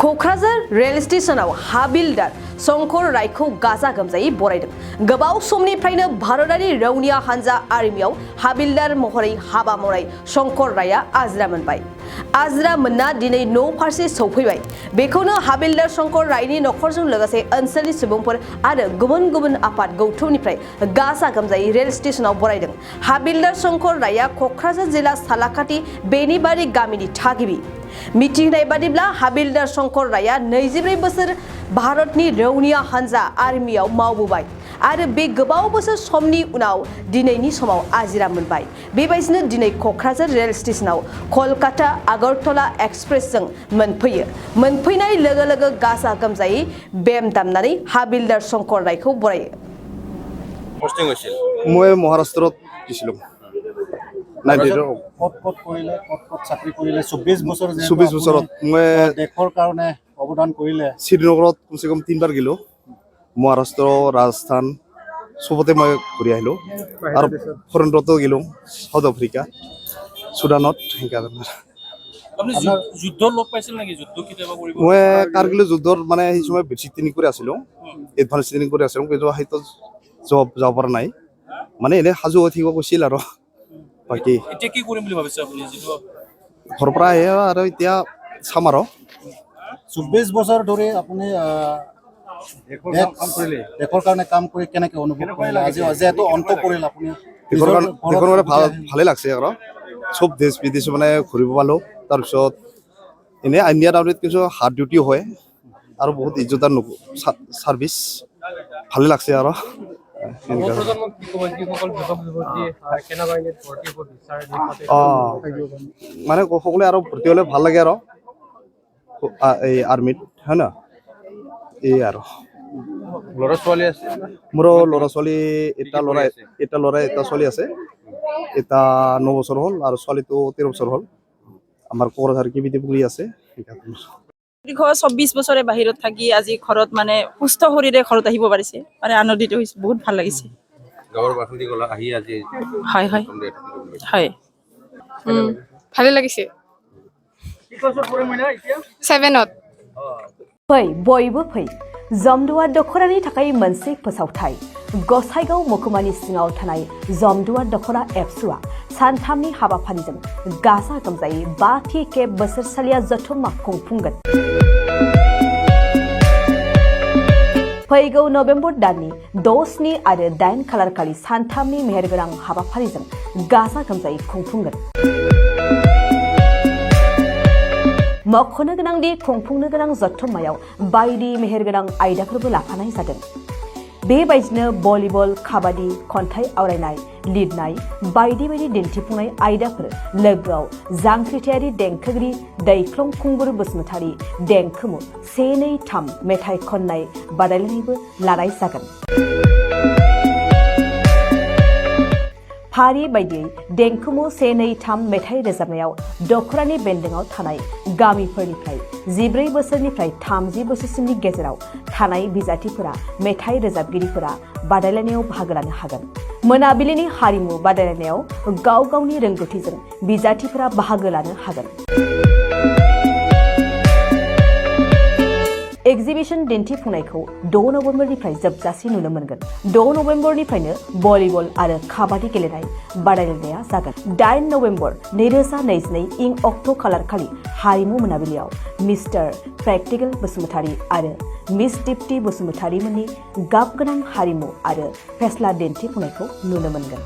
Kokrajhar rail स्टेशनाव हा बिल्डार शंकर रायखौ गाजा गोमजायै बरायदों। गोबाव समनिफ्रायनो भारतारि रौनिया हानजा आर्मियाव हा बिल्डार महरै हाबा मावनाय शंकर रायआ आजिरा मोनबाय। आजिरा मोनना दिनै न' फारसे सौफैबाय। बेखौनो हा बिल्डार शंकर रायनि नखरजों लोगोसे ओनसोलनि सुबुंफोर आरो गुबुन गुबुन आफाद गौथुमनिफ्राय गाजा गोमजायै रेल स्टेशनाव बरायदों। हा बिल्डार शंकर रायआ क'क्राझार जिल्ला सालाकाटि बेनिबारि गामिनि थागिबि। मिथिनाय बादिब्ला हा बिल्डार शंकर रायआ 24 बोसोर भारतनि रौनिया हानजा आर्मियाव मावबोबाय आरो बे गोबाव बोसोर समनि उनाव दिनैनि समाव आजिरा मोनबाय। बेबायदिनो दिनै क'क्राझार रेल स्टेशनाव कलकाता आगरतला एक्सप्रेसजों मोनफैयो। मोनफैनाय लोगो लोगो गाजा गोमजायै बेम दामनानै हा बिल्डार शंकर रायखौ बरायो। পোষ্টিং হৈছিল মই মহাৰাষ্ট্ৰত দিছিলোঁ। ক'ত কৰিলে ক'ত চাকৰি কৰিলে 24 বছৰ 24 বছৰত মই দেশৰ কাৰণে অৱদান কৰিলে। শ্ৰীনগৰত কমচে কম 3বাৰ গ'লো। মহাৰাষ্ট্ৰ ৰাজস্থান চবতে মই ঘূৰি আহিলোঁ আৰু ফৰেনতো গ'লোঁ, সাউথ আফ্ৰিকা চুডানত সেইকাৰণে। আপুনি যুদ্ধ লগ পাইছিল নেকি? যুদ্ধ কেতিয়াবা কৰিব? মই কাৰ্গিল যুদ্ধৰ মানে সেই সময় বেছিক ট্ৰেইনিং কৰি আছিলোঁ, এডভান্স ট্ৰেইনিং কৰি আছিলোঁ, কিন্তু সেইটো যাব পৰা নাই। মানে এনে সাজু হৈ থাকিব কৈছিল আৰু বাকী এতিয়া কি কৰিম বুলি ভাবিছে আপুনি? ঘৰৰ পৰা আহে আৰু এতিয়া চাম আৰু 24 বছৰ ধৰি আপুনি দেশৰ কাৰণে কাম কৰি কেনেকৈ অনুভৱ কৰিলে? আজি যিহেতু অন্ত পৰিল আপুনি দেশৰ কাৰণে ভালে লাগছে আৰু চব দেশ বিদেশ মানে ঘূৰিব পালোঁ। তাৰপিছত এনে ইণ্ডিয়াত আউটত কিছু হাৰ্ড ডিউটিও হয় আৰু বহুত ইজ্জতাৰ ছাৰ্ভিচ ভালে লাগছে আৰু মানে সকলোৱে আৰু ভৰ্তি হ'লে ভাল লাগে আৰু এই আৰ্মিত হয় ন। এই আৰু ল'ৰা ছোৱালী আছে? মোৰ ল'ৰা ছোৱালী এটা ছোৱালী আছে। এটা 9 বছৰ হ'ল আৰু ছোৱালীটো 13 বছৰ হ'ল। আমাৰ কোকৰাঝাৰ কিবিটি পুলি আছে। দীৰ্ঘ 24 বছৰে বাহিৰত থাকি আজি ঘৰত মানে সুস্থ শৰীৰে ঘৰত আহিব পাৰিছে মানে আনন্দিত হৈছে, বহুত ভাল লাগিছে। গাঁৱৰ বাসিন্দা গলা আহি আজি হয় হয় হয় ভালে লাগিছে। 7ত फै बयबो फै जमदुवार दख'रानि थाखाय मोनसे फोसावथाय। गसाइगाव महकुमानि सिङाव थानाय जमदुवार दख'रा एबसुआ सानथामनि हाबाफारिजों गाजा गोमजायै 5थि खेब बोसोरसालिया जथुम्मा खुंफुंगोन। फैगौ नबेम्बर दाननि 6, 7 आरो 8 खालारखालि सानथामनि मेहेरगोनां हाबाफारिजों गाजा गोमजायै खुंफुंगोन। मख'नो गोनांदि खुंफुंनो गोनां जथुम्मायाव बायदि मेहेरगोनां आयदाफोरबो लाफानाय जादों। बेबायदिनो भलिबल, काबादि, खन्थाइ आवरायनाय, लिरनाय बायदि बायदि दिन्थिफुंनाय आयदाफोर लोगोआव जांख्रिथायारि देंखोगिरि दैख्लं खुंगुर बसुमतारी देंखोमु 1, 2, 3 मेथाइ खननाय बादायलायनायबो लानाय जागोन। फारि बायदियै देंखोमु 1, 2, 3 मेथाइ रोजाबनायाव दख'रानि बेन्दोंआव थानाय गामिफोरनिफ्राय 14 बोसोरनिफ्राय 30 बोसोरसिमनि गेजेराव थानाय बिजाथिफोरा मेथाइ रोजाबगिरिफोरा बादायलायनायाव बाहागो लानो हागोन। मोनाबिलिनि हारिमु बादायलायनायाव गाव गावनि रोंगौथिजों बिजाथिफोरा बाहागो लानो हागोन। एक्जिबिशन दिन्थिफुंनायखौ 6 नबेम्बरनिफ्राय जोबजासे नुनो मोनगोन। 6 नबेम्बरनिफ्रायनो भलिबल आरो काबादि गेलेनाय बादायलायनाया जागोन। 8 नबेम्बर 2022 इं अक्ट' खालारखालि हारिमु मोनाबिलियाव मिस्टार प्रेक्टिकल बसुमतारी आरो मिस दीप्ति बसुमतारी मोननि गाबगोनां हारिमु आरो फेस्ला दिन्थिफुंनायखौ नुनो मोनगोन।